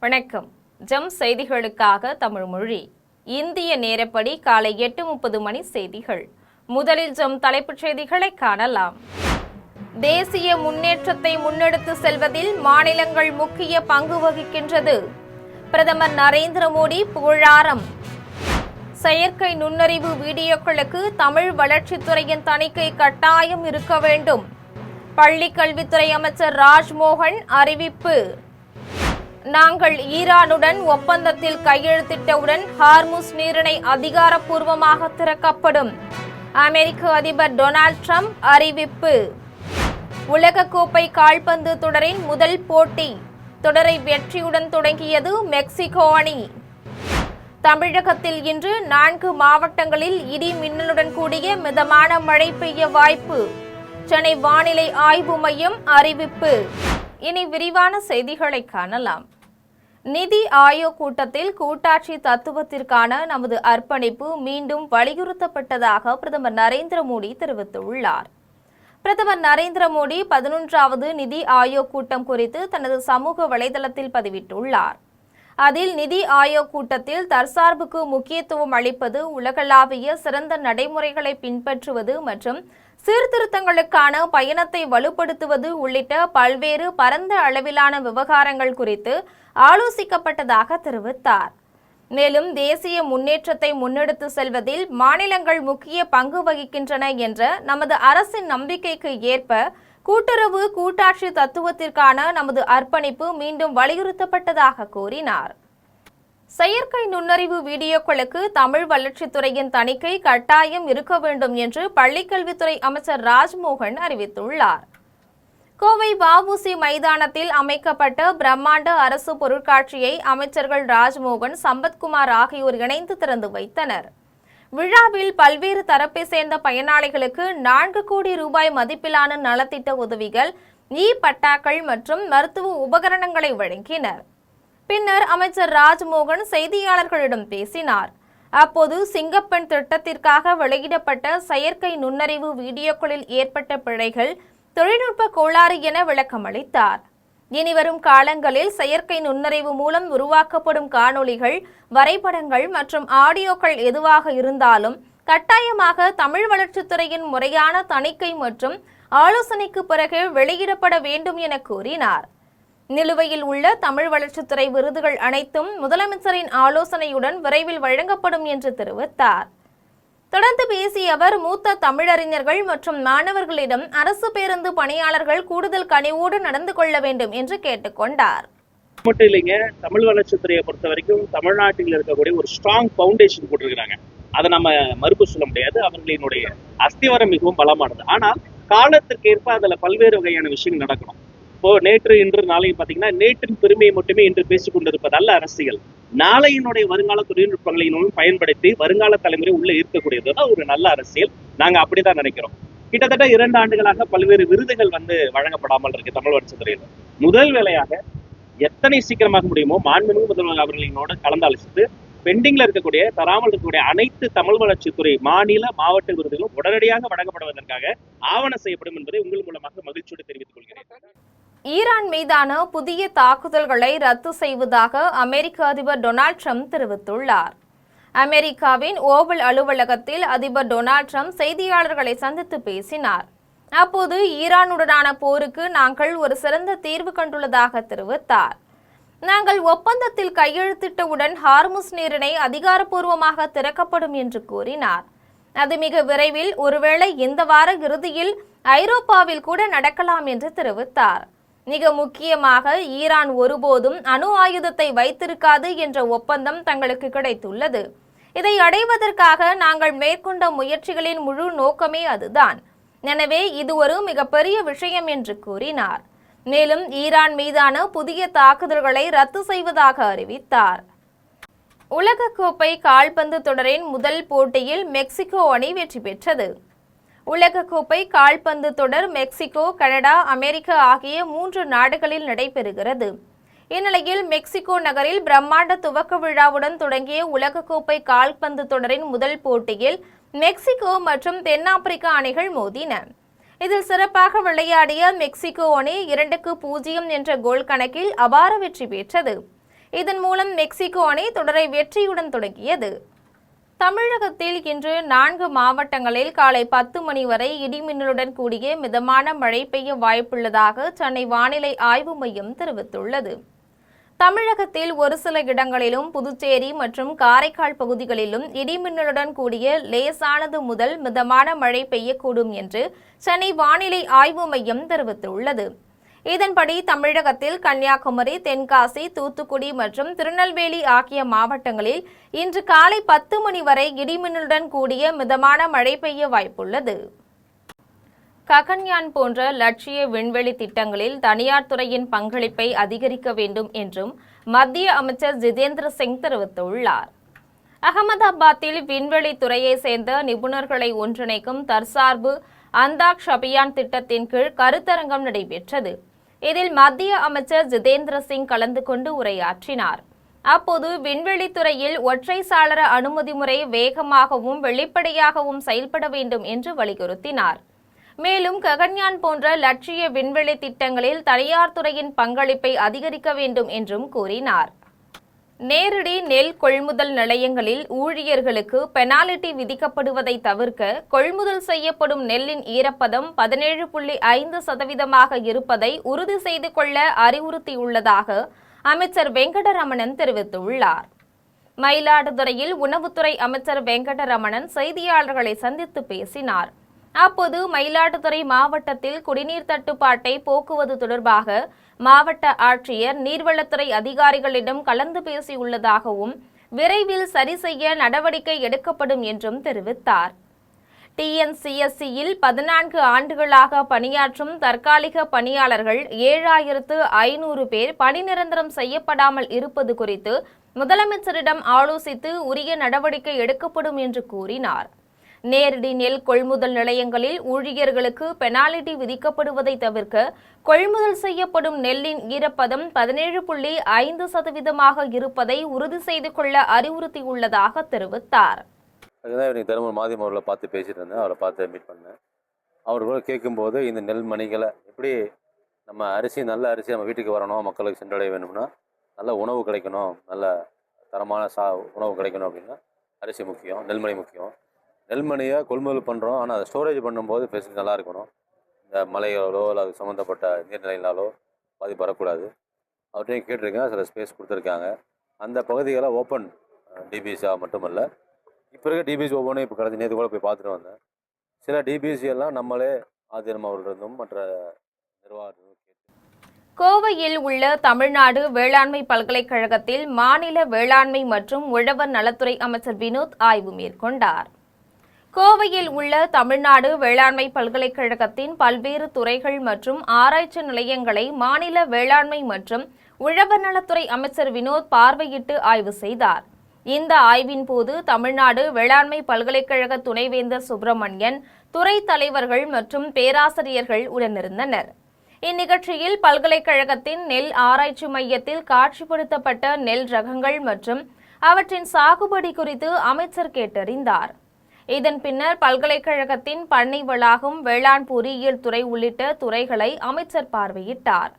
வணக்கம். ஜம் செய்திகளுக்காக தமிழ் மொழி. இந்திய நேரப்படி காலை 8:30 மணி செய்திகள். முதலில் ஜம் தலைப்புச் செய்திகளை காணலாம். தேசிய முன்னேற்றத்தை முன்னெடுத்து செல்வதில் மாநிலங்கள் முக்கிய பங்கு வகிக்கின்றது. பிரதமர் நரேந்திர மோடி புகழாரம். செயற்கை நுண்ணறிவு வீடியோக்களுக்கு தமிழ் வளர்ச்சித்துறையின் தணிக்கை கட்டாயம் இருக்க வேண்டும். பள்ளிக் கல்வித்துறை அமைச்சர் ராஜ்மோகன் அறிவிப்பு. நாங்கள் ஈரானுடன் ஒப்பந்தத்தில் கையெழுத்திட்டவுடன் ஹார்முஸ் நீரிணை அதிகாரப்பூர்வமாக திறக்கப்படும். அமெரிக்க அதிபர் டொனால்ட் ட்ரம்ப் அறிவிப்பு. உலகக்கோப்பை கால்பந்து தொடரின் முதல் போட்டி. தொடரை வெற்றியுடன் தொடங்கியது மெக்சிகோ அணி. தமிழகத்தில் இன்று 4 மாவட்டங்களில் இடி மின்னலுடன் கூடிய மிதமான மழை பெய்ய வாய்ப்பு. சென்னை வானிலை ஆய்வு மையம் அறிவிப்பு. இனி விரிவான செய்திகளை காணலாம். நிதி ஆயோக் கூட்டத்தில் கூட்டாட்சி தத்துவத்திற்கான நமது அர்ப்பணிப்பு மீண்டும் வலியுறுத்தப்பட்டதாக பிரதமர் நரேந்திர மோடி தெரிவித்துள்ளார். பிரதமர் நரேந்திர மோடி 11வது நிதி ஆயோக் கூட்டம் குறித்து தனது சமூக வலைதளத்தில் பதிவிட்டுள்ளார். அதில் நிதி ஆயோக் கூட்டத்தில் தற்சார்புக்கு முக்கியத்துவம் அளிப்பது, உலகளாவிய சிறந்த நடைமுறைகளை பின்பற்றுவது மற்றும் சீர்திருத்தங்களுக்கான பயணத்தை வலுப்படுத்துவது உள்ளிட்ட பல்வேறு பரந்த அளவிலான விவகாரங்கள் குறித்து ஆலோசிக்கப்பட்டதாக தெரிவித்தார். மேலும் தேசிய முன்னேற்றத்தை முன்னெடுத்து செல்வதில் மாநிலங்கள் முக்கிய பங்கு வகிக்கின்றன என்ற நமது அரசின் நம்பிக்கைக்கு ஏற்ப கூட்டுறவு கூட்டாட்சி தத்துவத்திற்கான நமது அர்ப்பணிப்பு மீண்டும் வலியுறுத்தப்பட்டதாக கூறினார். செயற்கை நுண்ணறிவு வீடியோக்களுக்கு தமிழ் வளர்ச்சித்துறையின் தணிக்கை கட்டாயம் இருக்க வேண்டும் என்று பள்ளிக்கல்வித்துறை அமைச்சர் ராஜ்மோகன் அறிவித்துள்ளார். கோவை வ.உ.சி. மைதானத்தில் அமைக்கப்பட்ட பிரம்மாண்ட அரசு பொருட்காட்சியை அமைச்சர்கள் ராஜ்மோகன், சம்பத்குமார் ஆகியோர் இணைந்து திறந்து வைத்தனர். விழாவில் பல்வேறு தரப்பை சேர்ந்த பயனாளிகளுக்கு 4 கோடி ரூபாய் மதிப்பிலான நலத்திட்ட உதவிகள், பட்டாக்கள் மற்றும் மருத்துவ உபகரணங்களை வழங்கினர். பின்னர் அமைச்சர் ராஜ்மோகன் செய்தியாளர்களிடம் பேசினார். அப்போது சிங்கப்பெண் திட்டத்திற்காக வெளியிடப்பட்ட செயற்கை நுண்ணறிவு வீடியோக்களில் ஏற்பட்ட பிழைகள் தொழில்நுட்ப கோளாறு என விளக்கம் அளித்தார். இனிவரும் காலங்களில் செயற்கை நுண்ணறிவு மூலம் உருவாக்கப்படும் காணொளிகள், வரைபடங்கள் மற்றும் ஆடியோக்கள் எதுவாக இருந்தாலும் கட்டாயமாக தமிழ் வளர்ச்சித்துறையின் முறையான தணிக்கை மற்றும் ஆலோசனைக்கு பிறகு வெளியிடப்பட வேண்டும் என கூறினார். நிலுவையில் உள்ள தமிழ் வளர்ச்சித்துறை விருதுகள் அனைத்தும் முதலமைச்சரின் ஆலோசனையுடன் விரைவில் வழங்கப்படும் என்று தெரிவித்தார். தொடர்ந்து பேசிய அவர், மூத்த தமிழறிஞர்கள் மற்றும் மாணவர்களிடம் அரசு பேருந்து பணியாளர்கள் கூடுதல் கனிவோடு நடந்து கொள்ள வேண்டும் என்று கேட்டுக்கொண்டார். மட்டும் இல்லைங்க, தமிழ் வளர்ச்சித்துறையை பொறுத்த வரைக்கும் தமிழ்நாட்டில் இருக்கக்கூடிய ஒரு ஸ்ட்ராங் பவுண்டேஷன் போட்டிருக்கிறாங்க. அதை நம்ம மறுப்பு சொல்ல முடியாது. அவர்களினுடைய அஸ்திவாரம் மிகவும் பலமானது. ஆனால் காலத்திற்கு ஏற்ப அதுல பல்வேறு வகையான விஷயங்கள் நடக்கணும். இப்போ நேற்று இன்று நாளையும் பாத்தீங்கன்னா, நேற்றின் பெருமையை மட்டுமே இன்று பேசிக் கொண்டிருப்பது அல்ல அரசியல். நாளையினுடைய வருங்கால தொழில்நுட்பங்களை பயன்படுத்தி வருங்கால தலைமுறை உள்ள இருக்கக்கூடியதுதான் ஒரு நல்ல அரசியல். நாங்க அப்படிதான் நினைக்கிறோம். கிட்டத்தட்ட 2 ஆண்டுகளாக பல்வேறு விருதுகள் வழங்கப்படாமல் இருக்கு தமிழ் வளர்ச்சித்துறையில். முதல் வேலையாக எத்தனை சீக்கிரமாக முடியுமோ மாண்புமிகு முதல்வர் அவர்களினோடு கலந்தாலோசித்து பெண்டிங்ல இருக்கக்கூடிய, தராமல் இருக்கக்கூடிய அனைத்து தமிழ் வளர்ச்சித்துறை மாநில மாவட்ட விருதுகளும் உடனடியாக வழங்கப்படுவதற்காக ஆவணம் செய்யப்படும் என்பதை உங்கள் மூலமாக மகிழ்ச்சியோடு தெரிவித்துக் கொள்கிறேன். ஈரான் மீதான புதிய தாக்குதல்களை ரத்து செய்வதாக அமெரிக்க அதிபர் டொனால்ட் ட்ரம்ப் தெரிவித்துள்ளார். அமெரிக்காவின் ஓவல் அலுவலகத்தில் அதிபர் டொனால்ட் ட்ரம்ப் செய்தியாளர்களை சந்தித்து பேசினார். அப்போது ஈரானுடனான போருக்கு நாங்கள் ஒரு சிறந்த தீர்வு கண்டுள்ளதாக தெரிவித்தார். நாங்கள் ஒப்பந்தத்தில் கையெழுத்திட்டவுடன் ஹார்முஸ் நீரிணை அதிகாரப்பூர்வமாக திறக்கப்படும் என்று கூறினார். அது மிக விரைவில், ஒருவேளை இந்த வார இறுதியில் ஐரோப்பாவில் கூட நடக்கலாம் என்று தெரிவித்தார். மிக முக்கியமாக, ஈரான் ஒருபோதும் அணு ஆயுதத்தை வைத்திருக்காது என்ற ஒப்பந்தம் தங்களுக்கு கிடைத்துள்ளது. இதை அடைவதற்காக நாங்கள் மேற்கொண்ட முயற்சிகளின் முழு நோக்கமே அதுதான். எனவே இது ஒரு மிகப்பெரிய விஷயம் என்று கூறினார். மேலும் ஈரான் மீதான புதிய தாக்குதல்களை ரத்து செய்வதாக அறிவித்தார். உலகக்கோப்பை கால்பந்து தொடரின் முதல் போட்டியில் மெக்சிகோ அணி வெற்றி பெற்றது. உலகக்கோப்பை கால்பந்து தொடர் மெக்சிகோ, கனடா, அமெரிக்கா ஆகிய 3 நாடுகளில் நடைபெறுகிறது. இந்நிலையில் மெக்சிகோ நகரில் பிரம்மாண்ட துவக்க விழாவுடன் தொடங்கிய உலகக்கோப்பை கால்பந்து தொடரின் முதல் போட்டியில் மெக்சிகோ மற்றும் தென்னாப்பிரிக்கா அணிகள் மோதின. இதில் சிறப்பாக விளையாடிய மெக்சிகோ அணி 2-0 என்ற கோல் கணக்கில் அபார வெற்றி பெற்றது. இதன் மூலம் மெக்சிகோ அணி தொடரை வெற்றியுடன் தொடங்கியது. தமிழகத்தில் இன்று 4 மாவட்டங்களில் காலை 10 மணி வரை இடிமின்னலுடன் கூடிய மிதமான மழை பெய்ய வாய்ப்புள்ளதாக சென்னை வானிலை ஆய்வு மையம் தெரிவித்துள்ளது. தமிழகத்தில் ஒரு சில இடங்களிலும் புதுச்சேரி மற்றும் காரைக்கால் பகுதிகளிலும் இடிமின்னலுடன் கூடிய லேசானது முதல் மிதமான மழை பெய்யக்கூடும் என்று சென்னை வானிலை ஆய்வு மையம் தெரிவித்துள்ளது. இதன்படி தமிழகத்தில் கன்னியாகுமரி, தென்காசி, தூத்துக்குடி மற்றும் திருநெல்வேலி ஆகிய மாவட்டங்களில் இன்று காலை 10 மணி வரை இடிமின்னலுடன் கூடிய மிதமான மழை பெய்ய வாய்ப்புள்ளது. ககன்யான் போன்ற லட்சிய விண்வெளி திட்டங்களில் தனியார் துறையின் பங்களிப்பை அதிகரிக்க வேண்டும் என்றும் மத்திய அமைச்சர் ஜிதேந்திர சிங் தெரிவித்துள்ளார். அகமதாபாத்தில் விண்வெளி துறையை சேர்ந்த நிபுணர்களை ஒன்றிணைக்கும் தற்சார்பு அந்தாக்ஷ் அபியான் திட்டத்தின் கீழ் கருத்தரங்கம் நடைபெற்றது. இதில் மத்திய அமைச்சர் ஜிதேந்திர சிங் கலந்து கொண்டு உரையாற்றினார். அப்போது விண்வெளி துறையில் ஒற்றை சாளர அனுமதி முறை வேகமாகவும் வெளிப்படையாகவும் செயல்பட வேண்டும் என்று வலியுறுத்தினார். மேலும் ககன்யான் போன்ற லட்சிய விண்வெளி திட்டங்களில் தனியார் துறையின் பங்களிப்பை அதிகரிக்க வேண்டும் என்றும் கூறினார். நேரடி நெல் கொள்முதல் நிலையங்களில் ஊழியர்களுக்கு பெனால்டி விதிக்கப்படுவதை தவிர்க்க கொள்முதல் செய்யப்படும் நெல்லின் ஈரப்பதம் 17.5% இருப்பதை உறுதி செய்து கொள்ள அறிவுறுத்தியுள்ளதாக அமைச்சர் வெங்கடரமணன் தெரிவித்துள்ளார். மயிலாடுதுறையில் உணவுத்துறை அமைச்சர் வெங்கடரமணன் செய்தியாளர்களை சந்தித்து பேசினார். அப்போது மயிலாடுதுறை மாவட்டத்தில் குடிநீர் தட்டுப்பாட்டை போக்குவது தொடர்பாக மாவட்ட ஆட்சியர் நீர்வளத்துறை அதிகாரிகளிடம் கலந்து பேசியுள்ளதாகவும் விரைவில் சரி செய்ய நடவடிக்கை எடுக்கப்படும் என்றும் தெரிவித்தார். டிஎன்சிஎஸ்சியில் 14 ஆண்டுகளாக பணியாற்றும் தற்காலிக பணியாளர்கள் 7500 பேர் பணி நிரந்தரம் செய்யப்படாமல் இருப்பது குறித்து முதலமைச்சரிடம் ஆலோசித்து உரிய நடவடிக்கை எடுக்கப்படும் என்று கூறினார். நேரடி நெல் கொள்முதல் நிலையங்களில் ஊழியர்களுக்கு பெனால்டி விதிக்கப்படுவதை தவிர்க்க கொள்முதல் செய்யப்படும் நெல்லின் ஈரப்பதம் 17.5% இருப்பதை உறுதி செய்து கொள்ள அறிவுறுத்தியுள்ளதாக தெரிவித்தார். தருமபுரி மாதம் அவர்களை பார்த்து பேசிட்டு இருந்தேன். அவரை பார்த்து மீட் பண்ணேன். அவர்கள் கேட்கும்போது இந்த நெல் மணிகளை எப்படி நம்ம அரிசி நல்ல அரிசி நம்ம வீட்டுக்கு வரணும், மக்களுக்கு சென்றடைய வேணும்னா நல்ல உணவு கிடைக்கணும், நல்ல தரமான உணவு கிடைக்கணும் அப்படின்னா அரிசி முக்கியம், நெல்மணி முக்கியம். நெல்மணியை கொள்முதல் பண்ணுறோம், ஆனால் அதை ஸ்டோரேஜ் பண்ணும்போது ஃபெசிலிட்டி நல்லா இருக்கணும். இந்த மழையாலோ இல்லை அது சம்மந்தப்பட்ட நீர்நிலைகளாலோ பாதிப்பு வரக்கூடாது. அவர்கிட்டையும் கேட்டிருக்கேன், சில ஸ்பேஸ் கொடுத்துருக்காங்க. அந்த பகுதிகளை ஓப்பன் டிபிசியாக மட்டுமல்ல, இப்போ இருக்க டிபிசி ஓப்பனும் இப்போ கடைசி நேற்று கூட போய் பார்த்துட்டு வந்தேன். சில டிபிசி எல்லாம் நம்மளே ஆதீனம் அவர்களிருந்தும் மற்ற நிர்வாகத்திலும். கோவையில் உள்ள தமிழ்நாடு வேளாண்மை பல்கலைக்கழகத்தில் மாநில வேளாண்மை மற்றும் உழவர் நலத்துறை அமைச்சர் வினோத் ஆய்வு மேற்கொண்டார். கோவையில் உள்ள தமிழ்நாடு வேளாண்மை பல்கலைக்கழகத்தின் பல்வேறு துறைகள் மற்றும் ஆராய்ச்சி நிலையங்களை மாநில வேளாண்மை மற்றும் உழவர் நலத்துறை அமைச்சர் வினோத் பார்வையிட்டு ஆய்வு செய்தார். இந்த ஆய்வின் போது தமிழ்நாடு வேளாண்மை பல்கலைக்கழக துணைவேந்தர் சுப்பிரமணியன், துறை தலைவர்கள் மற்றும் பேராசிரியர்கள் உடனிருந்தனர். இந்நிகழ்ச்சியில் பல்கலைக்கழகத்தின் நெல் ஆராய்ச்சி மையத்தில் காட்சிப்படுத்தப்பட்ட நெல் ரகங்கள் மற்றும் அவற்றின் சாகுபடி குறித்து அமைச்சர் கேட்டறிந்தார். இதன் பின்னர் பல்கலைக்கழகத்தின் பண்ணை வளாகம், வேளாண் பொறியியல் துறை உள்ளிட்ட துறைகளை அமைச்சர் பார்வையிட்டார்.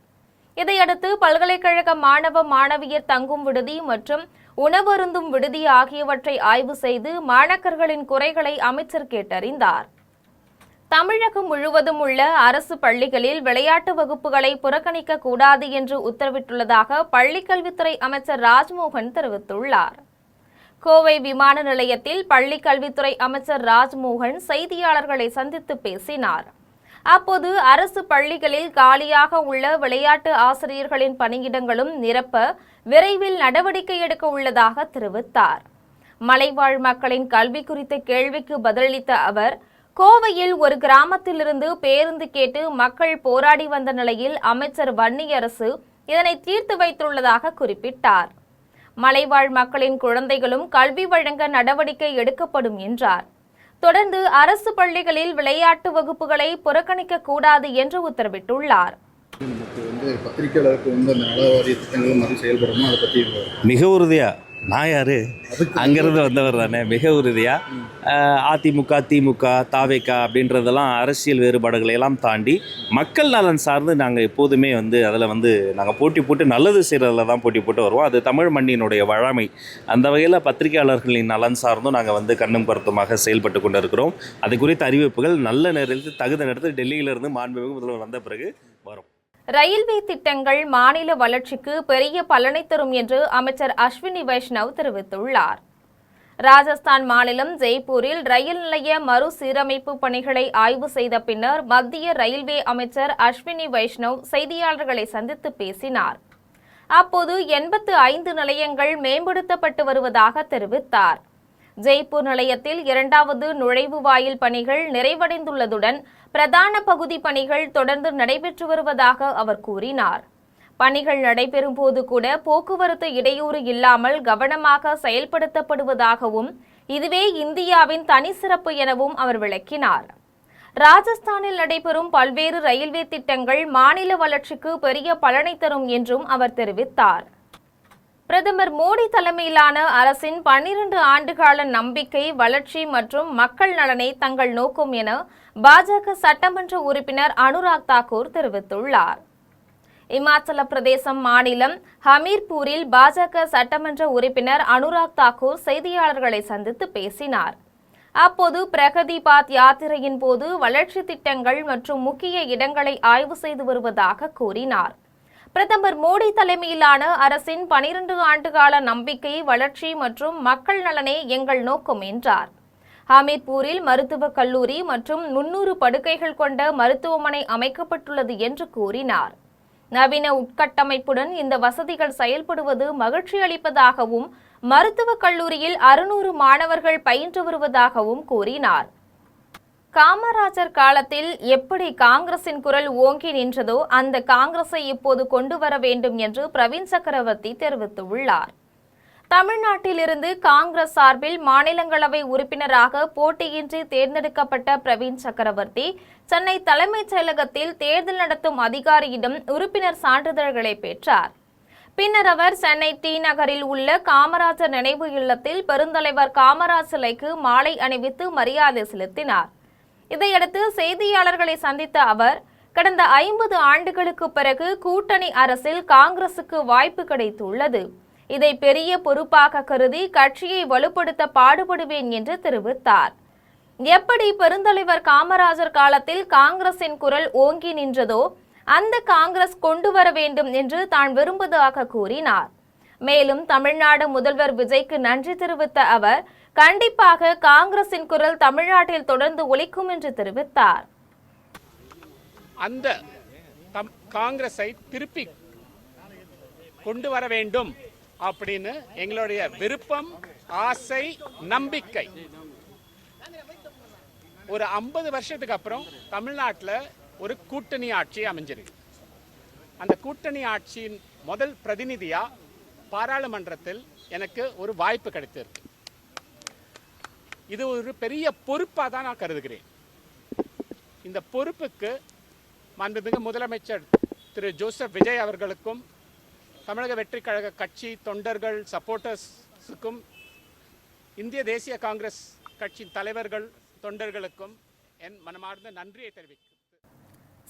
இதையடுத்து பல்கலைக்கழக மாணவ மாணவியர் தங்கும் விடுதி மற்றும் உணவருந்தும் விடுதி ஆகியவற்றை ஆய்வு செய்து மாணக்கர்களின் குறைகளை அமைச்சர் கேட்டறிந்தார். தமிழகம் முழுவதும் உள்ள அரசு பள்ளிகளில் விளையாட்டு வகுப்புகளை புறக்கணிக்க கூடாது என்று உத்தரவிட்டுள்ளதாக பள்ளிக்கல்வித்துறை அமைச்சர் ராஜ்மோகன் தெரிவித்துள்ளார். கோவை விமான நிலையத்தில் பள்ளிக்கல்வித்துறை அமைச்சர் ராஜ்மோகன் செய்தியாளர்களை சந்தித்து பேசினார். அப்போது அரசு பள்ளிகளில் காலியாக உள்ள விளையாட்டு ஆசிரியர்களின் பணியிடங்களும் நிரப்ப விரைவில் நடவடிக்கை எடுக்க உள்ளதாக தெரிவித்தார். மலைவாழ் மக்களின் கல்வி குறித்த கேள்விக்கு பதிலளித்த அவர், கோவையில் ஒரு கிராமத்திலிருந்து பேருந்து கேட்டு மக்கள் போராடி வந்த நிலையில் அமைச்சர் வன்னியரசு இதனை தீர்த்து வைத்துள்ளதாக குறிப்பிட்டார். மலைவாழ் மக்களின் குழந்தைகளும் கல்வி வழங்க நடவடிக்கை எடுக்கப்படும் என்றார். தொடர்ந்து அரசு பள்ளிகளில் விளையாட்டு வகுப்புகளை புறக்கணிக்க கூடாது என்று உத்தரவிட்டுள்ளார். பத்திரிகையாளருக்கு அந்த நல வாரிய திட்டங்களும் அது செயல்படணும், அதை பற்றி மிக உறுதியாக நான் யாரு அங்கேருந்து வந்தவர் தானே மிக உறுதியாக. அதிமுக, திமுக, தாவேகா அப்படின்றதெல்லாம் அரசியல் வேறுபாடுகளை எல்லாம் தாண்டி மக்கள் நலன் சார்ந்து நாங்கள் எப்போதுமே அதில் நாங்கள் போட்டி போட்டு நல்லது செய்கிறதுல தான் போட்டி போட்டு வருவோம். அது தமிழ் மண்ணினுடைய வழமை. அந்த வகையில் பத்திரிகையாளர்களின் நலன் சார்ந்தும் நாங்கள் கண்ணும் கருத்துமாக செயல்பட்டு கொண்டு இருக்கிறோம். அது குறித்த அறிவிப்புகள் நல்ல நேரத்தில் தகுந்த நேரத்தில் டெல்லியிலிருந்து மாண்புமிகு முதல்வர் வந்த பிறகு வரும். ரயில்வே திட்டங்கள் மாநில வளர்ச்சிக்கு பெரிய பலனை தரும் என்று அமைச்சர் அஸ்வினி வைஷ்ணவ் தெரிவித்துள்ளார். ராஜஸ்தான் மாநிலம் ஜெய்ப்பூரில் ரயில் நிலைய மறுசீரமைப்பு பணிகளை ஆய்வு செய்த பின்னர் மத்திய ரயில்வே அமைச்சர் அஸ்வினி வைஷ்ணவ் செய்தியாளர்களை சந்தித்து பேசினார். அப்போது 85 நிலையங்கள் மேம்படுத்தப்பட்டு வருவதாக தெரிவித்தார். ஜெய்ப்பூர் நிலையத்தில் 2வது நுழைவு வாயில் பணிகள் நிறைவடைந்துள்ளதுடன் பிரதான பகுதி பணிகள் தொடர்ந்து நடைபெற்று வருவதாக அவர் கூறினார். பணிகள் நடைபெறும் போது கூட போக்குவரத்து இடையூறு இல்லாமல் கவனமாக செயல்படுத்தப்படுவதாகவும் இதுவே இந்தியாவின் தனி சிறப்பு எனவும் அவர் விளக்கினார். ராஜஸ்தானில் நடைபெறும் பல்வேறு ரயில்வே திட்டங்கள் மாநில வளர்ச்சிக்கு பெரிய பலனை தரும் என்றும் அவர் தெரிவித்தார். பிரதமர் மோடி தலைமையிலான அரசின் 12 ஆண்டுகால நம்பிக்கை, வளர்ச்சி மற்றும் மக்கள் நலனை தங்கள் நோக்கம் என பாஜக சட்டமன்ற உறுப்பினர் அனுராக் தாக்கூர் தெரிவித்துள்ளார். இமாச்சல பிரதேசம் மாநிலம் ஹமீர்பூரில் பாஜக சட்டமன்ற உறுப்பினர் அனுராக் தாக்கூர் செய்தியாளர்களை சந்தித்து பேசினார். அப்போது பிரகதி பாத் யாத்திரையின் போது வளர்ச்சி திட்டங்கள் மற்றும் முக்கிய இடங்களை ஆய்வு செய்து வருவதாக கூறினார். பிரதமர் மோடி தலைமையிலான அரசின் 12 ஆண்டுகால நம்பிக்கை, வளர்ச்சி மற்றும் மக்கள் நலனே எங்கள் நோக்கம் என்றார். ஹமீர்பூரில் மருத்துவக் கல்லூரி மற்றும் 300 படுக்கைகள் கொண்ட மருத்துவமனை அமைக்கப்பட்டுள்ளது என்று கூறினார். நவீன உட்கட்டமைப்புடன் இந்த வசதிகள் செயல்படுவது மகிழ்ச்சி அளிப்பதாகவும் மருத்துவக் கல்லூரியில் 600 மாணவர்கள் பயின்று வருவதாகவும் கூறினார். காமராஜர் காலத்தில் எப்படி காங்கிரசின் குரல் ஓங்கி நின்றதோ அந்த காங்கிரஸை இப்போது கொண்டு வர வேண்டும் என்று பிரவீன் சக்கரவர்த்தி தெரிவித்துள்ளார். தமிழ்நாட்டிலிருந்து காங்கிரஸ் சார்பில் மாநிலங்களவை உறுப்பினராக போட்டியின்றி தேர்ந்தெடுக்கப்பட்ட பிரவீன் சக்கரவர்த்தி சென்னை தலைமைச் செயலகத்தில் தேர்தல் நடத்தும் அதிகாரியிடம் உறுப்பினர் சான்றிதழ்களை பெற்றார். பின்னர் அவர் சென்னை டி நகரில் உள்ள காமராஜர் நினைவு இல்லத்தில் பெருந்தலைவர் காமராஜ் சிலைக்கு மாலை அணிவித்து மரியாதை செலுத்தினார். இதையடுத்து செய்தியாளர்களை சந்தித்த அவர், கடந்த 50 ஆண்டுகளுக்கு பிறகு கூட்டணி அரசில் காங்கிரசுக்கு வாய்ப்பு கிடைத்துள்ளது. இதை பெரிய பொறுப்பாக கருதி கட்சியை வலுப்படுத்த பாடுபடுவேன் என்று தெரிவித்தார். எப்படி பெருந்தலைவர் காமராஜர் காலத்தில் காங்கிரசின் குரல் ஓங்கி நின்றதோ அந்த காங்கிரஸ் கொண்டு வர வேண்டும் என்று தான் விரும்புவதாக கூறினார். மேலும் தமிழ்நாடு முதல்வர் விஜய்க்கு நன்றி தெரிவித்த அவர், கண்டிப்பாக காங்கிரசின் குரல் தமிழ்நாட்டில் தொடர்ந்து ஒலிக்கும் என்று தெரிவித்தார். அந்த காங்கிரஸை திருப்பி கொண்டு வர வேண்டும் அப்படின்னு எங்களுடைய விருப்பம், ஆசை, நம்பிக்கை. ஒரு 50 வருஷத்துக்கு அப்புறம் தமிழ்நாட்டில் ஒரு கூட்டணி ஆட்சி அமைஞ்சிருக்கு. அந்த கூட்டணி ஆட்சியின் முதல் பிரதிநிதியா பாராளுமன்றத்தில் எனக்கு ஒரு வாய்ப்பு கிடைத்திருக்கு. இது ஒரு பெரிய பொறுப்பாக தான் நான் கருதுகிறேன். இந்த பொறுப்புக்கு மாண்புமிகு முதலமைச்சர் திரு ஜோசப் விஜய் அவர்களுக்கும் தமிழக வெற்றி கழக கட்சி தொண்டர்கள், சப்போர்ட்டர்ஸுக்கும், இந்திய தேசிய காங்கிரஸ் கட்சி தலைவர்கள், தொண்டர்களுக்கும் என் மனமார்ந்த நன்றியை தெரிவிக்கிறேன்.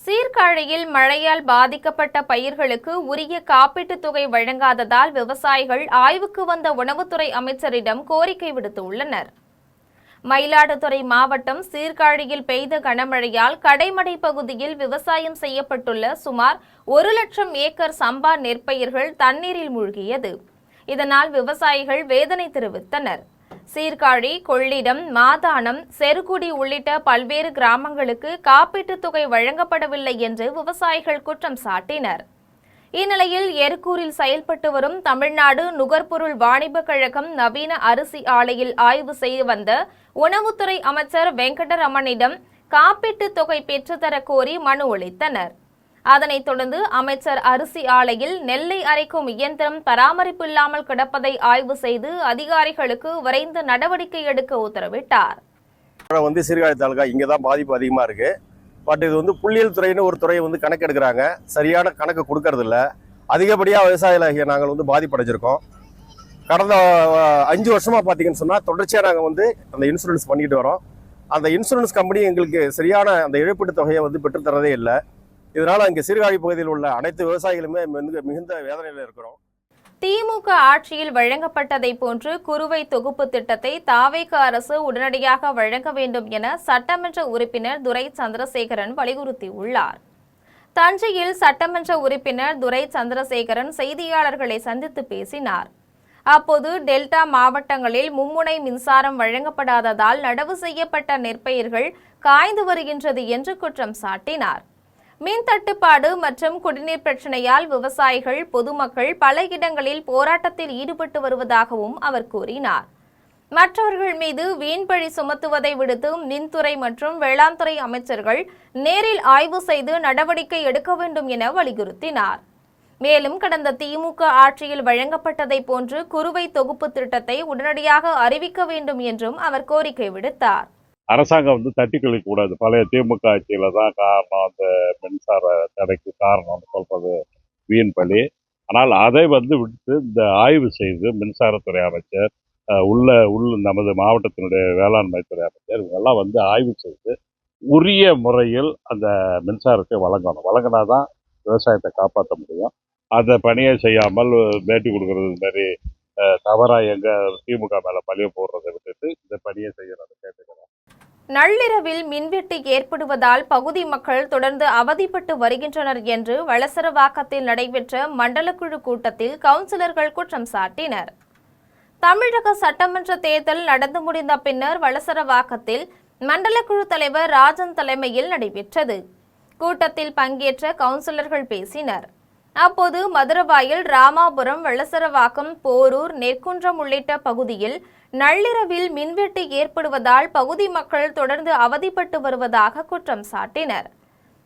சீர்காழியில் மழையால் பாதிக்கப்பட்ட பயிர்களுக்கு உரிய காப்பீட்டுத் தொகை வழங்காததால் விவசாயிகள் ஆய்வுக்கு வந்த உணவுத்துறை அமைச்சரிடம் கோரிக்கை விடுத்துள்ளனர். மயிலாடுதுறை மாவட்டம் சீர்காழியில் பெய்த கனமழையால் கடைமடை பகுதியில் விவசாயம் செய்யப்பட்டுள்ள சுமார் 1 லட்சம் ஏக்கர் சம்பா நெற்பயிர்கள் தண்ணீரில் மூழ்கியது. இதனால் விவசாயிகள் வேதனை தெரிவித்தனர். சீர்காழி, கொள்ளிடம், மாதானம், செருகுடி உள்ளிட்ட பல்வேறு கிராமங்களுக்கு காப்பீட்டுத் தொகை வழங்கப்படவில்லை என்று விவசாயிகள் குற்றம் சாட்டினர். இந்நிலையில் எருக்கூரில் செயல்பட்டு வரும் தமிழ்நாடு நுகர்பொருள் வாணிப கழகம் நவீன அரிசி ஆலையில் ஆய்வு செய்து வந்த உணவுத்துறை அமைச்சர் வெங்கடரமணிடம் காப்பீட்டுத் தொகை பெற்றுத்தர கோரி மனு அளித்தனர். அதனைத் தொடர்ந்து அமைச்சர் அரிசி ஆலையில் நெல்லை அரைக்கும் இயந்திரம் பராமரிப்பு இல்லாமல் கிடப்பதை ஆய்வு செய்து அதிகாரிகளுக்கு விரைந்து நடவடிக்கை எடுக்க உத்தரவிட்டார். சீர்காழி தாலுகா இங்கே தான் பாதிப்பு அதிகமாக இருக்கு. பட் இது புள்ளியியல் துறைன்னு ஒரு துறையை கணக்கெடுக்கிறாங்க, சரியான கணக்கு கொடுக்கறதில்ல. அதிகப்படியாக விவசாயிகளாகிய நாங்கள் பாதிப்படைஞ்சிருக்கோம். கடந்த 5 வருஷமா பார்த்தீங்கன்னு சொன்னால் தொடர்ச்சியாக நாங்கள் வந்து அந்த இன்சூரன்ஸ் பண்ணிட்டு வரோம். அந்த இன்சூரன்ஸ் கம்பெனி எங்களுக்கு சரியான அந்த இழப்பீட்டு தொகையை வந்து பெற்றுத்தரதே இல்லை. இதனால் இங்கே சீர்காழி பகுதியில் உள்ள அனைத்து விவசாயிகளுமே மிகுந்த வேதனையில் இருக்கிறோம். திமுக ஆட்சியில் வழங்கப்பட்டதை போன்று குறுவை தொகுப்பு திட்டத்தை தாவேக அரசு உடனடியாக வழங்க வேண்டும் என சட்டமன்ற உறுப்பினர் துரை சந்திரசேகரன் வலியுறுத்தியுள்ளார். தஞ்சையில் சட்டமன்ற உறுப்பினர் துரை சந்திரசேகரன் செய்தியாளர்களை சந்தித்து பேசினார். அப்போது டெல்டா மாவட்டங்களில் மும்முனை மின்சாரம் வழங்கப்படாததால் நடவு செய்யப்பட்ட நெற்பயிர்கள் காய்ந்து வருகின்றது என்று குற்றம் சாட்டினார். மின் தட்டுப்பாடு மற்றும் குடிநீர் பிரச்சனையால் விவசாயிகள், பொதுமக்கள் பல இடங்களில் போராட்டத்தில் ஈடுபட்டு வருவதாகவும் அவர் கூறினார். மற்றவர்கள் மீது வீண்பழி சுமத்துவதை விடுத்து மின்துறை மற்றும் வேளாண் துறை அமைச்சர்கள் நேரில் ஆய்வு செய்து நடவடிக்கை எடுக்க வேண்டும் என வலியுறுத்தினார். மேலும் கடந்த திமுக ஆட்சியில் வழங்கப்பட்டதை போன்று குறுவை தொகுப்பு திட்டத்தை உடனடியாக அறிவிக்க வேண்டும் என்றும் அவர் கோரிக்கை விடுத்தார். அரசாங்கம் வந்து தட்டி கழிக்க கூடாது. பழைய திமுக ஆட்சியில தான் காரணம், அந்த மின்சார தடைக்கு காரணம்னு சொல்றது வீண் பழி. ஆனால் அதை வந்து விட்டு இந்த ஆய்வு செய்து மின்சாரத்துறை அமைச்சர், நமது மாவட்டத்தினுடைய வேளாண்மைத்துறை அமைச்சர் இவங்கெல்லாம் வந்து ஆய்வு செய்து உரிய முறையில் அந்த மின்சாரத்தை வழங்கணும். வழங்கினாதான் விவசாயத்தை காப்பாற்ற முடியும். அந்த பணியை செய்யாமல் பேட்டி கொடுக்கறது மாதிரி தவறாக எங்க திமுக மேல பழிய போடுறதை விட்டுட்டு இந்த பணியை செய்யறதை கேட்டுக்கிறோம். நள்ளிரவில் மின்வெட்டு ஏற்படுவதால் பகுதி மக்கள் தொடர்ந்து அவதிப்பட்டு வருகின்றனர் என்று வளசரவாக்கத்தில் நடைபெற்ற மண்டலக்குழு கூட்டத்தில் கவுன்சிலர்கள் குற்றம் சாட்டினர். தமிழக சட்டமன்ற தேர்தல் நடந்து முடிந்த பின்னர் வளசரவாக்கத்தில் மண்டலக்குழு தலைவர் ராஜன் தலைமையில் நடைபெற்றது. கூட்டத்தில் பங்கேற்ற கவுன்சிலர்கள் பேசினர். அப்போது மதுரவாயல், ராமாபுரம், வளசரவாக்கம், போரூர், நெற்குன்றம் உள்ளிட்ட பகுதியில் நள்ளிரவில் மின்வெட்டு ஏற்படுவதால் பகுதி மக்கள் தொடர்ந்து அவதிப்பட்டு வருவதாக குற்றம் சாட்டினர்.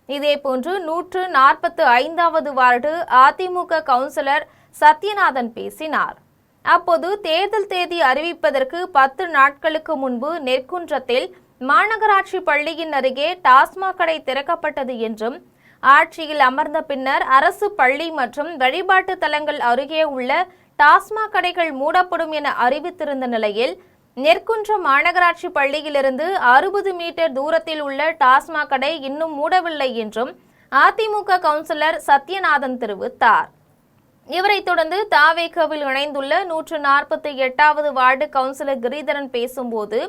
இதேபோன்று 145வது வார்டு அதிமுக கவுன்சிலர் சத்யநாதன் பேசினார். அப்போது தேர்தல் தேதி அறிவிப்பதற்கு 10 நாட்களுக்கு முன்பு நெற்குன்றத்தில் மாநகராட்சி பள்ளியின் அருகே டாஸ்மாக் கடை திறக்கப்பட்டது என்றும், ஆட்சியில் அமர்ந்த பின்னர் அரசு பள்ளி மற்றும் வழிபாட்டு தலங்கள் அருகே உள்ள டாஸ்மாக் கடைகள் மூடப்படும் என அறிவித்திருந்த நிலையில் நெற்குன்றம் மாநகராட்சி பள்ளியிலிருந்து 60 மீட்டர் தூரத்தில் உள்ள டாஸ்மாக் கடை இன்னும் மூடவில்லை என்றும் அதிமுக கவுன்சிலர் சத்யநாதன் தெரிவித்தார். இவரை தொடர்ந்து தாவேகவில் இணைந்துள்ள 148வது வார்டு கவுன்சிலர் கிரிதரன் பேசும்போது,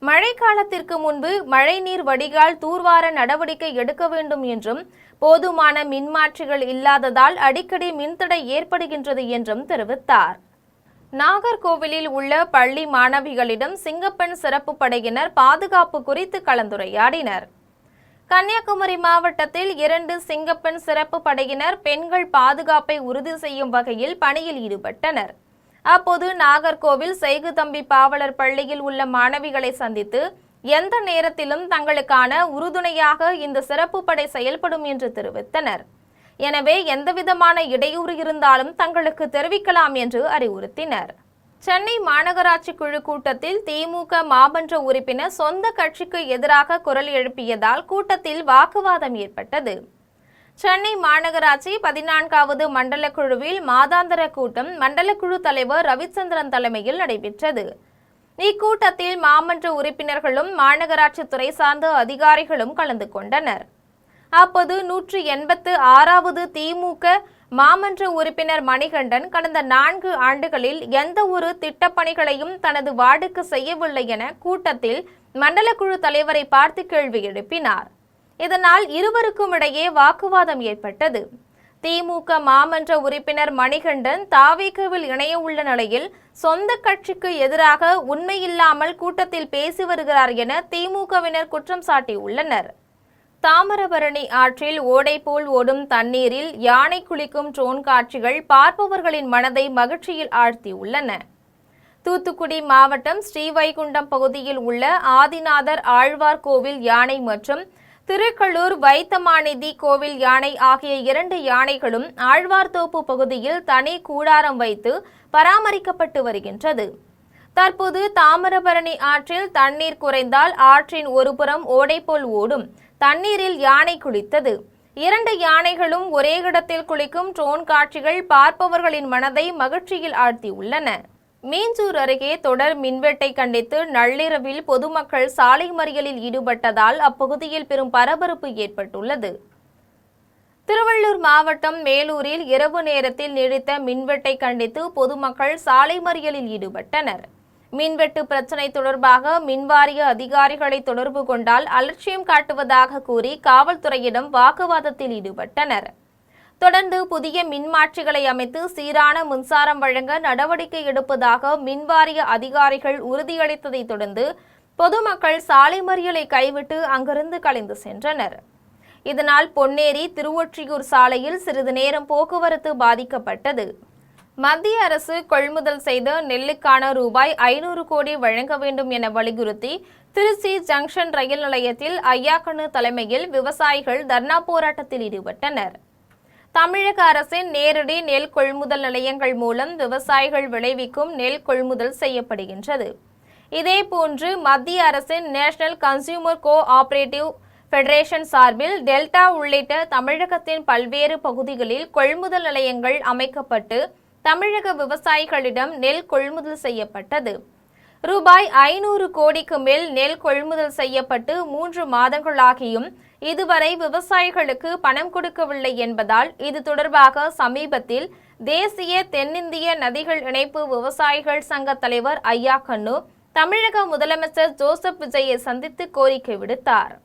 மழைக்காலத்திற்கு முன்பு மழைநீர் வடிகால் தூர்வார நடவடிக்கை எடுக்க வேண்டும் என்றும், போதுமான மின்மாற்றிகள் இல்லாததால் அடிக்கடி மின்தடை ஏற்படுகின்றது என்றும் தெரிவித்தார். நாகர்கோவிலில் உள்ள பள்ளி மாணவிகளிடம் சிங்கப்பெண் சிறப்பு படையினர் பாதுகாப்பு குறித்து கலந்துரையாடினர். கன்னியாகுமரி மாவட்டத்தில் 2 சிங்கப்பெண் சிறப்பு படையினர் பெண்கள் பாதுகாப்பை உறுதி செய்யும் வகையில் பணியில் ஈடுபட்டனர். அப்போது நாகர்கோவில் செய்குதம்பி பாவலர் பள்ளியில் உள்ள மாணவிகளை சந்தித்து எந்த நேரத்திலும் தங்களுக்கான உறுதுணையாக இந்த சிறப்பு படை செயல்படும் என்று தெரிவித்தனர். எனவே எந்தவிதமான இடையூறு இருந்தாலும் தங்களுக்கு தெரிவிக்கலாம் என்று அறிவுறுத்தினர். சென்னை மாநகராட்சி குழு கூட்டத்தில் திமுக மாமன்ற உறுப்பினர் சொந்த கட்சிக்கு எதிராக குரல் எழுப்பியதால் கூட்டத்தில் வாக்குவாதம் ஏற்பட்டது. சென்னை மாநகராட்சி 14வது மண்டல குழுவில் மாதாந்திர கூட்டம் மண்டலக்குழு தலைவர் ரவிச்சந்திரன் தலைமையில் நடைபெற்றது. இக்கூட்டத்தில் மாமன்ற உறுப்பினர்களும் மாநகராட்சி துறை சார்ந்த அதிகாரிகளும் கலந்து கொண்டனர். அப்போது 186வது திமுக மாமன்ற உறுப்பினர் மணிகண்டன் கடந்த 4 ஆண்டுகளில் எந்த ஒரு திட்டப்பணிகளையும் தனது வார்டுக்கு செய்யவில்லை என கூட்டத்தில் மண்டலக்குழு தலைவரை பார்த்து கேள்வி எழுப்பினார். இதனால் இருவருக்கும் இடையே வாக்குவாதம் ஏற்பட்டது. திமுக மாமன்ற உறுப்பினர் மணிகண்டன் தாவேகவில் இணைய உள்ள நிலையில் சொந்த கட்சிக்கு எதிராக உண்மையில்லாமல் கூட்டத்தில் பேசி வருகிறார் என திமுகவினர் குற்றம் சாட்டியுள்ளனர். தாமிரபரணி ஆற்றில் ஓடை போல் ஓடும் தண்ணீரில் யானை குளிக்கும் ட்ரோன் காட்சிகள் பார்ப்பவர்களின் மனதை மகிழ்ச்சியில் ஆழ்த்தியுள்ளன. தூத்துக்குடி மாவட்டம் ஸ்ரீவைகுண்டம் பகுதியில் உள்ள ஆதிநாதர் ஆழ்வார் கோவில் யானை மற்றும் திருக்கள்ளூர் வைத்தமாநிதி கோவில் யானை ஆகிய 2 யானைகளும் ஆழ்வார்தோப்பு பகுதியில் தனி கூடாரம் வைத்து பராமரிக்கப்பட்டு வருகின்றது. தற்போது தாமிரபரணி ஆற்றில் தண்ணீர் குறைந்தால் ஆற்றின் ஒருபுறம் ஓடை போல் ஓடும் தண்ணீரில் யானை குளித்தது. 2 யானைகளும் ஒரே இடத்தில் குளிக்கும் ட்ரோன் காட்சிகள் பார்ப்பவர்களின் மனதை மகிழ்ச்சியில் ஆழ்த்தியுள்ளன. மீஞ்சூர் அருகே தொடர் மின்வெட்டை கண்டித்து நள்ளிரவில் பொதுமக்கள் சாலை மறியலில் ஈடுபட்டதால் அப்பகுதியில் பெரும் பரபரப்பு ஏற்பட்டுள்ளது. திருவள்ளூர் மாவட்டம் மேலூரில் இரவு நேரத்தில் நீடித்த மின்வெட்டை கண்டித்து பொதுமக்கள் சாலை மறியலில் ஈடுபட்டனர். மின்வெட்டு பிரச்சினை தொடர்பாக மின்வாரிய அதிகாரிகளை தொடர்பு கொண்டால் அலட்சியம் காட்டுவதாக கூறி காவல்துறையிடம் வாக்குவாதத்தில் ஈடுபட்டனர். தொடர்ந்து புதிய மின்மாற்றிகளை அமைத்து சீரான மின்சாரம் வழங்க நடவடிக்கை எடுப்பதாக மின்வாரிய அதிகாரிகள் உறுதியளித்ததை தொடர்ந்து பொதுமக்கள் சாலை மறியலை கைவிட்டு அங்கிருந்து கலைந்து சென்றனர். இதனால் பொன்னேரி திருவொற்றியூர் சாலையில் சிறிது நேரம் போக்குவரத்து பாதிக்கப்பட்டது. மத்திய அரசு கொள்முதல் செய்த நெல்லுக்கான ரூபாய் 500 கோடி வழங்க வேண்டும் என வலியுறுத்தி திருச்சி ஜங்ஷன் ரயில் நிலையத்தில் ஐயாக்கண்ணு தலைமையில் விவசாயிகள் தர்ணா போராட்டத்தில் ஈடுபட்டனர். தமிழக அரசின் நேரடி நெல் கொள்முதல் நிலையங்கள் மூலம் விவசாயிகள் விளைவிக்கும் நெல் கொள்முதல் செய்யப்படுகின்றது. இதேபோன்று மத்திய அரசின் நேஷனல் கன்சியூமர் கோஆபரேட்டிவ் ஃபெடரேஷன் சார்பில் டெல்டா உள்ளிட்ட தமிழகத்தின் பல்வேறு பகுதிகளில் கொள்முதல் நிலையங்கள் அமைக்கப்பட்டு தமிழக விவசாயிகளிடம் நெல் கொள்முதல் செய்யப்பட்டது. ரூபாய் 500 கோடிக்கு மேல் நெல் கொள்முதல் செய்யப்பட்டு 3 மாதங்களாகியும் இதுவரை விவசாயிகளுக்கு பணம் கொடுக்கவில்லை என்பதால் இது தொடர்பாக சமீபத்தில் தேசிய தென்னிந்திய நதிகள் இணைப்பு விவசாயிகள் சங்க தலைவர் ஐயாக்கண்ணு தமிழக முதலமைச்சர் ஜோசப் விஜயை சந்தித்து கோரிக்கை விடுத்தார்.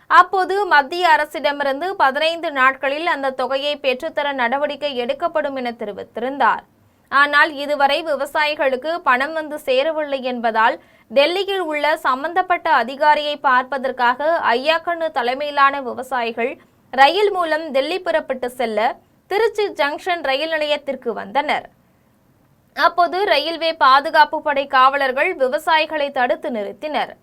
அப்போது மத்திய அரசிடமிருந்து 15 நாட்களில் அந்த தொகையை பெற்றுத்தர நடவடிக்கை எடுக்கப்படும் என தெரிவித்திருந்தார். ஆனால் இதுவரை விவசாயிகளுக்கு பணம் வந்து சேரவில்லை என்பதால் டெல்லியில் உள்ள சம்பந்தப்பட்ட அதிகாரியை பார்ப்பதற்காக ஐயாக்கண்ணு தலைமையிலான விவசாயிகள் ரயில் மூலம் டெல்லி புறப்பட்டு செல்ல திருச்சி ஜங்ஷன் ரயில் நிலையத்திற்கு வந்தனர். அப்போது ரயில்வே பாதுகாப்பு படை காவலர்கள் விவசாயிகளை தடுத்து நிறுத்தினர்.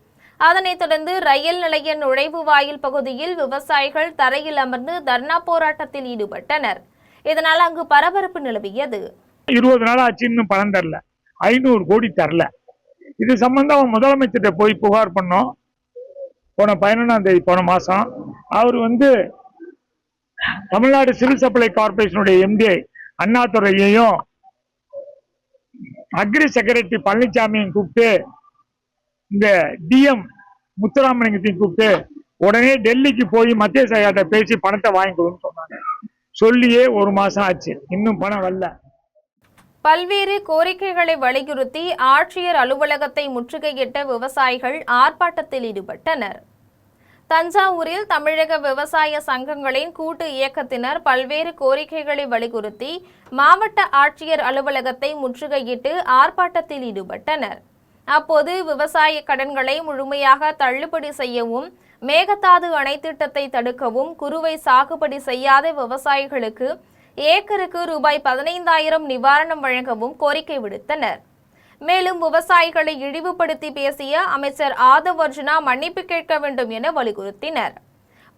அதனைத் தொடர்ந்து ரயில் நிலைய நுழைவு வாயில் பகுதியில் விவசாயிகள் தரையில் அமர்ந்து தர்ணா போராட்டத்தில் ஈடுபட்டனர். இதனால் அங்கு பரபரப்பு நிலவியது. 20 நாள் ஆச்சு, இன்னும் பணம் தரல, 500 கோடி தரல. இது சம்பந்தம் முதலமைச்சர்கிட்ட போய் புகார் பண்ணோம். போன 11ஆம் தேதி போன மாசம் அவர் தமிழ்நாடு சிவில் சப்ளை கார்பரேஷனுடைய எம்டி அண்ணாதுரையையும் அக்ரி செக்ரட்டரி பழனிசாமியும் கூப்பிட்டு இந்த டிஎம் முத்துராமலிங்கத்தையும் கூப்பிட்டு உடனே டெல்லிக்கு போய் மத்திய சர்க்கார்ட்ட பேசி பணத்தை வாங்கிக்கணும்னு சொன்னாங்க. சொல்லியே 1 மாசம் ஆச்சு, இன்னும் பணம் வரல. பல்வேறு கோரிக்கைகளை வலியுறுத்தி ஆட்சியர் அலுவலகத்தை முற்றுகையிட்ட விவசாயிகள் ஆர்ப்பாட்டத்தில் ஈடுபட்டனர். தஞ்சாவூரில் தமிழக விவசாய சங்கங்களின் கூட்டு இயக்கத்தினர் பல்வேறு கோரிக்கைகளை வலியுறுத்தி மாவட்ட ஆட்சியர் அலுவலகத்தை முற்றுகையிட்டு ஆர்ப்பாட்டத்தில் ஈடுபட்டனர். அப்போது விவசாய கடன்களை முழுமையாக தள்ளுபடி செய்யவும், மேகதாது அணை திட்டத்தை தடுக்கவும், குறுவை சாகுபடி செய்யாத விவசாயிகளுக்கு ஏக்கருக்கு ரூபாய் 15,000 நிவாரணம் வழங்கவும் கோரிக்கை விடுத்தனர். மேலும் விவசாயிகளை இழிவுபடுத்தி பேசிய அமைச்சர் ஆதவ் அர்ஜுனா மன்னிப்பு கேட்க வேண்டும் என வலியுறுத்தினர்.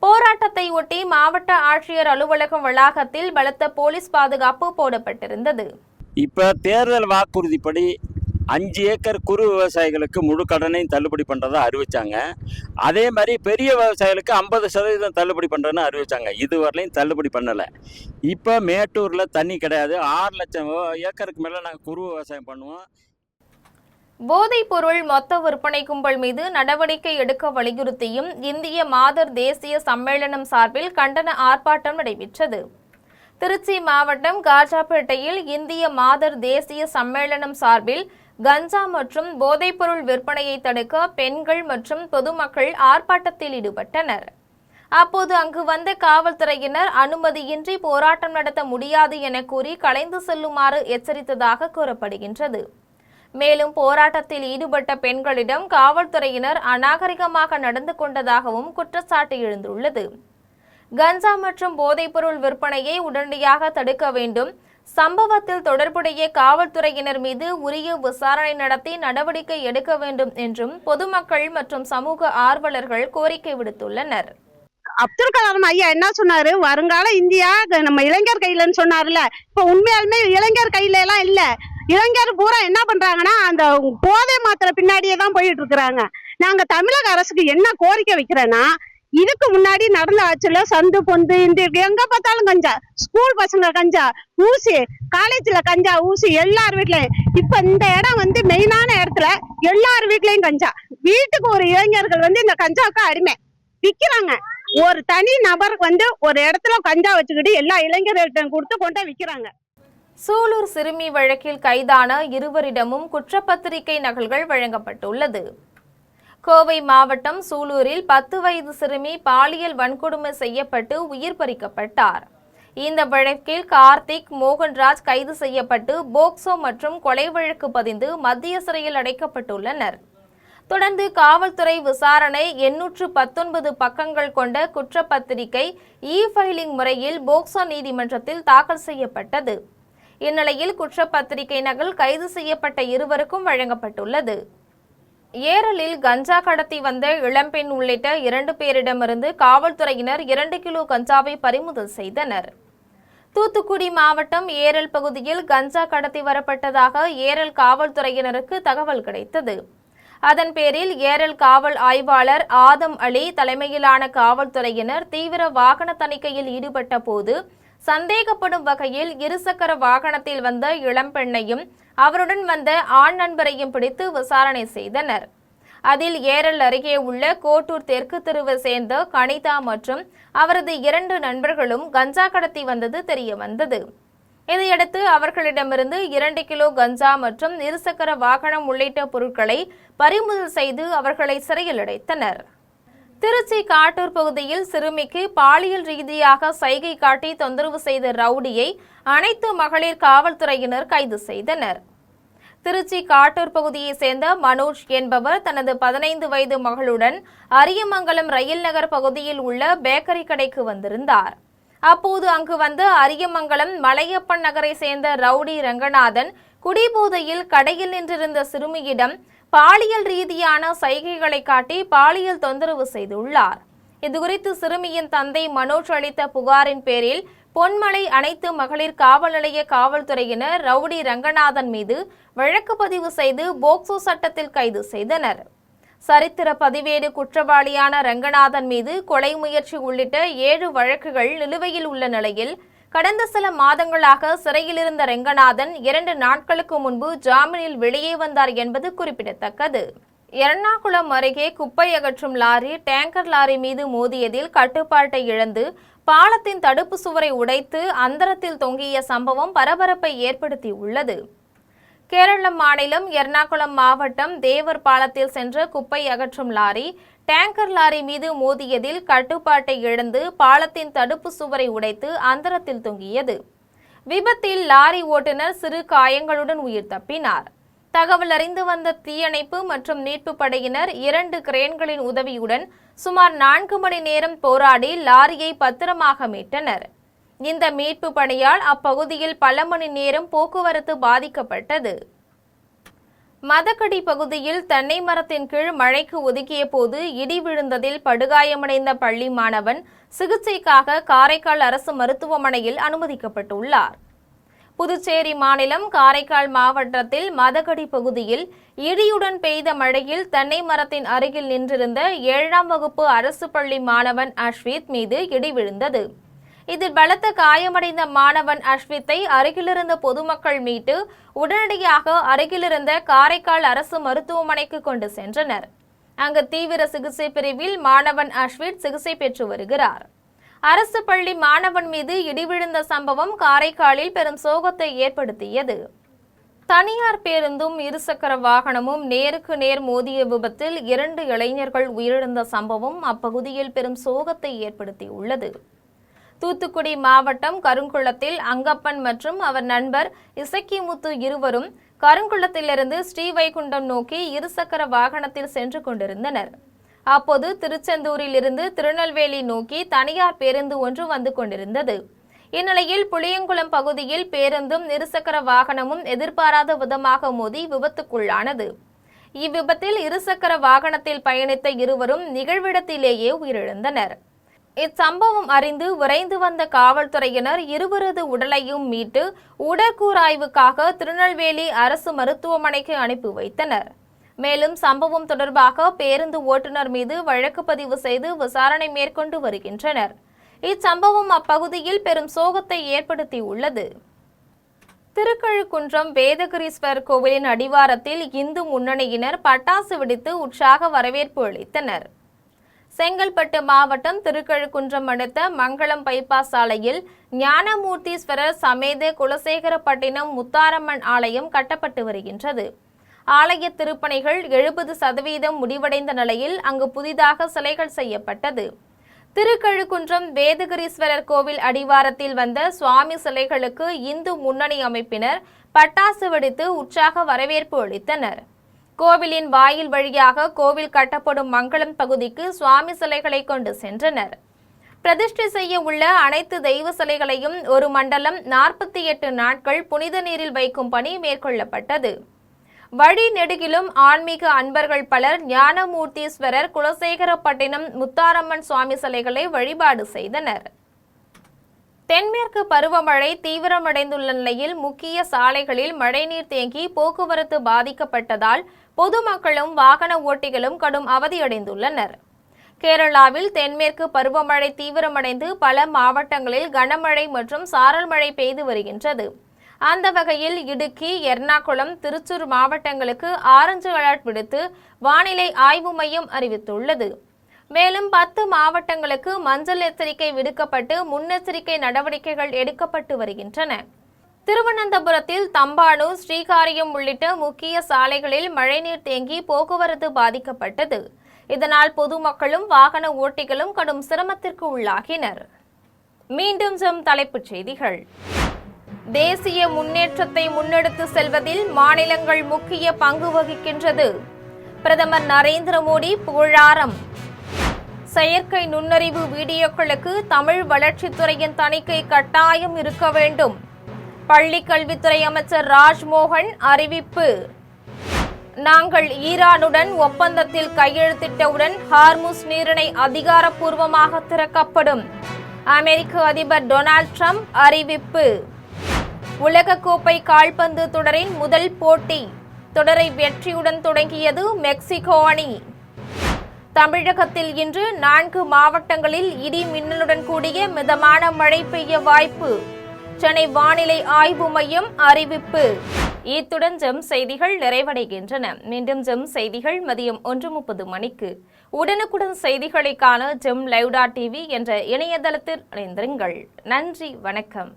போராட்டத்தை ஒட்டி மாவட்ட ஆட்சியர் அலுவலகம் வளாகத்தில் பலத்த போலீஸ் பாதுகாப்பு போடப்பட்டிருந்தது. இப்ப தேர்தல் வாக்குறுதிப்படி 5 ஏக்கர் குறு விவசாயிகளுக்கு முழு கடனையும் தள்ளுபடி பண்ணுறதா அறிவிச்சாங்க. அதே மாதிரி பெரிய விவசாயிகளுக்கு 50% தள்ளுபடி பண்ணுறதுன்னு அறிவிச்சாங்க. இதுவரையிலையும் தள்ளுபடி பண்ணலை. இப்போ மேட்டூரில் தண்ணி கிடையாது. 6 லட்சம் ஏக்கருக்கு மேலே நாங்கள் குறு விவசாயம் பண்ணுவோம். போதைப் பொருள் மொத்த விற்பனை கும்பல் மீது நடவடிக்கை எடுக்க வலியுறுத்தியும் இந்திய மாதர் தேசிய சம்மேளனம் சார்பில் கண்டன ஆர்ப்பாட்டம் நடைபெற்றது. திருச்சி மாவட்டம் காஜாப்பேட்டையில் இந்திய மாதர் தேசிய சம்மேளனம் சார்பில் கஞ்சா மற்றும் போதைப்பொருள் விற்பனையை தடுக்க பெண்கள் மற்றும் பொதுமக்கள் ஆர்ப்பாட்டத்தில் ஈடுபட்டனர். அப்போது அங்கு வந்த காவல்துறையினர் அனுமதியின்றி போராட்டம் நடத்த முடியாது என கூறி கலைந்து செல்லுமாறு எச்சரித்ததாக கூறப்படுகின்றது. மேலும் போராட்டத்தில் ஈடுபட்ட பெண்களிடம் காவல்துறையினர் அநாகரிகமாக நடந்து கொண்டதாகவும் குற்றச்சாட்டு எழுந்துள்ளது. கஞ்சா மற்றும் போதைப்பொருள் விற்பனையை உடனடியாக தடுக்க வேண்டும். சம்பவத்தில் தொடர்புடைய காவல்துறையினர் மீது உரிய விசாரணை நடத்தி நடவடிக்கை எடுக்க வேண்டும் என்றும் பொதுமக்கள் மற்றும் சமூக ஆர்வலர்கள் கோரிக்கை விடுத்துள்ளனர். அப்துல் கலாம் ஐயா என்ன சொன்னாரு, வருங்கால இந்தியா நம்ம இளைஞர் கையிலன்னு சொன்னார்ல. இப்ப உண்மையாலுமே இளைஞர் கையில எல்லாம் இல்ல. இளைஞர் பூரா என்ன பண்றாங்கன்னா அந்த போதை மாத்திரை பின்னாடியே தான் போயிட்டு இருக்கிறாங்க. நாங்க தமிழக அரசுக்கு என்ன கோரிக்கை வைக்கிறேன்னா, இதுக்கு முன்னாடி நடந்த ஆட்சியில சந்து பொந்து இந்த எங்க பார்த்தாலும் கஞ்சா, ஸ்கூல் பசங்க கஞ்சா, ஊசி, காலேஜ்ல கஞ்சா ஊசி எல்லார் வீட்லயும். இப்ப இந்த இடம் வந்து மெயினான இடத்துல எல்லார் வீட்லயும் கஞ்சா. வீட்டுக்கு ஒரு இளைஞர்கள் வந்து இந்த கஞ்சாவுக்கு அடிமை விக்கிறாங்க. ஒரு தனி நபருக்கு வந்து ஒரு இடத்துல கஞ்சா வச்சுக்கிட்டு எல்லா இளைஞர்கள்ட்ட கொடுத்து கொண்டு விக்கிறாங்க. சூலூர் சிறுமி வழக்கில் கைதான இருவரிடமும் குற்றப்பத்திரிகை நகல்கள் வழங்கப்பட்டுள்ளது. கோவை மாவட்டம் சூலூரில் 10 வயது சிறுமி பாலியல் வன்கொடுமை செய்யப்பட்டு உயிர் பறிக்கப்பட்டார். இந்த வழக்கில் கார்த்திக், மோகன்ராஜ் கைது செய்யப்பட்டு போக்சோ மற்றும் கொலை வழக்கு பதிந்து மத்திய சிறையில் அடைக்கப்பட்டுள்ளனர். தொடர்ந்து காவல்துறை விசாரணை 819 பக்கங்கள் கொண்ட குற்றப்பத்திரிகை இ-ஃபைலிங் முறையில் போக்சோ நீதிமன்றத்தில் தாக்கல் செய்யப்பட்டது. இந்நிலையில் குற்றப்பத்திரிகை நகல் கைது செய்யப்பட்ட இருவருக்கும் வழங்கப்பட்டுள்ளது. ஏரலில் கஞ்சா கடத்தி வந்த இளம்பெண் உள்ளிட்ட 2 பேரிடமிருந்து காவல்துறையினர் 2 கிலோ கஞ்சாவை பறிமுதல் செய்தனர். தூத்துக்குடி மாவட்டம் ஏரல் பகுதியில் கஞ்சா கடத்தி வரப்பட்டதாக ஏரல் காவல்துறையினருக்கு தகவல் கிடைத்தது. அதன் பேரில் ஏரல் காவல் ஆய்வாளர் ஆதம் அலி தலைமையிலான காவல்துறையினர் தீவிர வாகன தணிக்கையில் ஈடுபட்ட போது சந்தேகப்படும் வகையில் இருசக்கர வாகனத்தில் வந்த இளம்பெண்ணையும் அவருடன் வந்த ஆண் நண்பரையும் பிடித்து விசாரணை செய்தனர். அதில் ஏரல் அருகே உள்ள கோட்டூர் தெற்கு தெருவை சேர்ந்த கனிதா மற்றும் அவரது 2 நண்பர்களும் கஞ்சா கடத்தி வந்தது தெரிய வந்தது. இதையடுத்து அவர்களிடமிருந்து 2 கிலோ கஞ்சா மற்றும் இருசக்கர வாகனம் உள்ளிட்ட பொருட்களை பறிமுதல் செய்து அவர்களை சிறையில் அடைத்தனர். திருச்சி காட்டூர் பகுதியில் சிறுமிக்கு பாலியல் ரீதியாக சைகை காட்டி தொந்தரவு செய்த ரவுடியை அனைத்து மகளிர் காவல்துறையினர் கைது செய்தனர். திருச்சி காட்டூர் பகுதியை சேர்ந்த மனோஜ் என்பவர் தனது 15 வயது மகளுடன் அரியமங்கலம் ரயில் நகர் பகுதியில் உள்ள பேக்கரி கடைக்கு வந்திருந்தார். அப்போது அங்கு வந்த அரியமங்கலம் மலையப்பன் நகரை சேர்ந்த ரவுடி ரங்கநாதன் குடிபோதையில் கடையில் நின்றிருந்த சிறுமியிடம் பாலியல் ரீதியான சைகைகளை காட்டி பாலியல் தொந்தரவு செய்துள்ளார். இதுகுறித்து சிறுமியின் தந்தை மனோஜ் அளித்த புகாரின் பேரில் பொன்மலை அனைத்து மகளிர் காவல் நிலைய காவல்துறையினர் ரவுடி ரங்கநாதன் மீது வழக்கு பதிவு செய்து போக்சோ சட்டத்தில் கைது செய்தனர். சரித்திர பதிவேடு குற்றவாளியான ரங்கநாதன் மீது கொலை முயற்சி உள்ளிட்ட 7 வழக்குகள் நிலுவையில் உள்ள நிலையில் கடந்த சில மாதங்களாக சிறையில் இருந்த ரங்கநாதன் 2 நாட்களுக்கு முன்பு ஜாமீனில் வெளியே வந்தார் என்பது குறிப்பிடத்தக்கது. எர்ணாகுளம் அருகே குப்பை அகற்றும் லாரி டேங்கர் லாரி மீது மோதியதில் கட்டுப்பாட்டை இழந்து பாலத்தின் தடுப்பு சுவரை உடைத்து அந்தரத்தில் தொங்கிய சம்பவம் பரபரப்பை ஏற்படுத்தியுள்ளது. கேரள மாநிலம் எர்ணாகுளம் மாவட்டம் தேவர் பாலத்தில் சென்ற குப்பை அகற்றும் லாரி டேங்கர் லாரி மீது மோதியதில் கட்டுப்பாட்டை இழந்து பாலத்தின் தடுப்பு சுவரை உடைத்து அந்தரத்தில் தொங்கியது. விபத்தில் லாரி ஓட்டுநர் சிறு காயங்களுடன் உயிர் தப்பினார். தகவல் அறிந்து வந்த தீயணைப்பு மற்றும் மீட்பு படையினர் 2 கிரேன்களின் உதவியுடன் சுமார் 4 மணி நேரம் போராடி லாரியை பத்திரமாக மீட்டனர். இந்த மீட்பு பணியால் அப்பகுதியில் பல மணி நேரம் போக்குவரத்து பாதிக்கப்பட்டது. மதக்கடி பகுதியில் தென்னை மரத்தின் கீழ் மழைக்கு ஒதுக்கிய போது இடி விழுந்ததில் படுகாயமடைந்த பள்ளி மாணவன் சிகிச்சைக்காக காரைக்கால் அரசு மருத்துவமனையில் அனுமதிக்கப்பட்டுள்ளார். புதுச்சேரி மாநிலம் காரைக்கால் மாவட்டத்தில் மதக்கடி பகுதியில் இடியுடன் பெய்த மழையில் தென்னை மரத்தின் அருகில் நின்றிருந்த 7ஆம் வகுப்பு அரசு பள்ளி மாணவன் அஸ்வித் மீது இடி விழுந்தது. இதில் பலத்த காயமடைந்த மாணவன் அஸ்வித்தை அருகிலிருந்த பொதுமக்கள் மீட்டு உடனடியாக அருகிலிருந்த காரைக்கால் அரசு மருத்துவமனைக்கு கொண்டு சென்றனர். அங்கு தீவிர சிகிச்சை பிரிவில் மாணவன் அஸ்வித் சிகிச்சை பெற்று வருகிறார். அரசு பள்ளி மாணவன் மீது இடி விழுந்த சம்பவம் காரைக்காலில் பெரும் சோகத்தை ஏற்படுத்தியது. தனியார் பேருந்தும் இருசக்கர வாகனமும் நேருக்கு நேர் மோதிய விபத்தில் 2 இளைஞர்கள் உயிரிழந்த சம்பவம் அப்பகுதியில் பெரும் சோகத்தை ஏற்படுத்தியுள்ளது. தூத்துக்குடி மாவட்டம் கருங்குளத்தில் அங்கப்பன் மற்றும் அவர் நண்பர் இசக்கிமுத்து இருவரும் கருங்குளத்திலிருந்து ஸ்ரீவைகுண்டம் நோக்கி இருசக்கர வாகனத்தில் சென்று கொண்டிருந்தனர். அப்போது திருச்செந்தூரில் இருந்து திருநெல்வேலி நோக்கி தனியார் பேருந்து ஒன்று வந்து கொண்டிருந்தது. இந்நிலையில் புளியங்குளம் பகுதியில் பேருந்தும் இருசக்கர வாகனமும் எதிர்பாராத விதமாக மோதி விபத்துக்குள்ளானது. இவ்விபத்தில் இருசக்கர வாகனத்தில் பயணித்த இருவரும் நிகழ்விடத்திலேயே உயிரிழந்தனர். இச்சம்பவம் அறிந்து விரைந்து வந்த காவல்துறையினர் இருவரது உடலையும் மீட்டு உடற்கூறாய்வுக்காக திருநெல்வேலி அரசு மருத்துவமனைக்கு அனுப்பி வைத்தனர். மேலும் சம்பவம் தொடர்பாக பேருந்து ஓட்டுநர் மீது வழக்கு பதிவு செய்து விசாரணை மேற்கொண்டு வருகின்றனர். இச்சம்பவம் அப்பகுதியில் பெரும் சோகத்தை ஏற்படுத்தியுள்ளது. திருக்கழுக்குன்றம் வேதகிரீஸ்வரர் கோவிலின் அடிவாரத்தில் இந்து முன்னணியினர் பட்டாசு வெடித்து உற்சாக வரவேற்பு அளித்தனர். செங்கல்பட்டு மாவட்டம் திருக்கழுக்குன்றம் அடுத்த மங்களம் பைபாஸ் சாலையில் ஞானமூர்த்தீஸ்வரர் சமேத குலசேகரப்பட்டினம் முத்தாரம்மன் ஆலயம் கட்டப்பட்டு வருகின்றது. ஆலய திருப்பணிகள் 70% முடிவடைந்த நிலையில் அங்கு புதிதாக சிலைகள் செய்யப்பட்டது. திருக்கழுக்குன்றம் வேதகிரீஸ்வரர் கோவில் அடிவாரத்தில் வந்த சுவாமி சிலைகளுக்கு இந்து முன்னணி அமைப்பினர் பட்டாசு வெடித்து உற்சாக வரவேற்பு அளித்தனர். கோவிலின் வாயில் வழியாக கோவில் கட்டப்படும் மங்களம் பகுதிக்கு சுவாமி சிலைகளை கொண்டு சென்றனர். பிரதிஷ்டை செய்ய உள்ள அனைத்து தெய்வ சிலைகளையும் ஒரு மண்டலம் 48 நாட்கள் புனித நீரில் வைக்கும் பணி மேற்கொள்ளப்பட்டது. வழி நெடுகிலும் ஆன்மீக அன்பர்கள் பலர் ஞானமூர்த்தீஸ்வரர் குலசேகரப்பட்டினம் முத்தாரம்மன் சுவாமி சிலைகளை வழிபாடு செய்தனர். தென்மேற்கு பருவமழை தீவிரமடைந்துள்ள நிலையில் முக்கிய சாலைகளில் மழைநீர் தேங்கி போக்குவரத்து பாதிக்கப்பட்டதால் பொதுமக்களும் வாகன ஓட்டிகளும் கடும் அவதியடைந்துள்ளனர். கேரளாவில் தென்மேற்கு பருவமழை தீவிரமடைந்து பல மாவட்டங்களில் கனமழை மற்றும் சாரல் மழை பெய்து வருகின்றது. அந்த வகையில் இடுக்கி, எர்ணாகுளம், திருச்சூர் மாவட்டங்களுக்கு ஆரஞ்சு அலர்ட் விடுத்து வானிலை ஆய்வு மையம் அறிவித்துள்ளது. மேலும் 10 மாவட்டங்களுக்கு மஞ்சள் எச்சரிக்கை விடுக்கப்பட்டு முன்னெச்சரிக்கை நடவடிக்கைகள் எடுக்கப்பட்டு வருகின்றன. திருவனந்தபுரத்தில் தம்பானூர், ஸ்ரீகாரியம் உள்ளிட்ட முக்கிய சாலைகளில் மழைநீர் தேங்கி போக்குவரத்து பாதிக்கப்பட்டது. இதனால் பொதுமக்களும் வாகன ஓட்டிகளும் கடும் சிரமத்திற்கு உள்ளாகினர். மீண்டும் தலைப்புச் செய்திகள். தேசிய முன்னேற்றத்தை முன்னெடுத்து செல்வதில் மாநிலங்கள் முக்கிய பங்கு வகிக்கின்றது. பிரதமர் நரேந்திர மோடி புகழாரம். செயற்கை நுண்ணறிவு வீடியோக்களுக்கு தமிழ் வளர்ச்சித்துறையின் தணிக்கை கட்டாயம் இருக்க வேண்டும். பள்ளிக் கல்வித்துறை அமைச்சர் ராஜ்மோகன் அறிவிப்பு. நாங்கள் ஈரானுடன் ஒப்பந்தத்தில் கையெழுத்திட்டவுடன் ஹார்முஸ் நீரிணை அதிகாரப்பூர்வமாக திறக்கப்படும். அமெரிக்க அதிபர் டொனால்ட் ட்ரம்ப் அறிவிப்பு. உலகக்கோப்பை கால்பந்து தொடரின் முதல் போட்டி. தொடரை வெற்றியுடன் தொடங்கியது மெக்சிகோ அணி. தமிழகத்தில் இன்று 4 மாவட்டங்களில் இடி மின்னலுடன் கூடிய மிதமான மழை பெய்ய வாய்ப்பு. சென்னை வானிலை ஆய்வு மையம் அறிவிப்பு. இத்துடன் ஜெம் செய்திகள் நிறைவடைகின்றன. மீண்டும் ஜெம் செய்திகள் மதியம் 1:30 மணிக்கு. உடனுக்குடன் செய்திகளை காண ஜெம் லைவ்.tv என்ற இணையதளத்தில் இணைந்திருங்கள். நன்றி, வணக்கம்.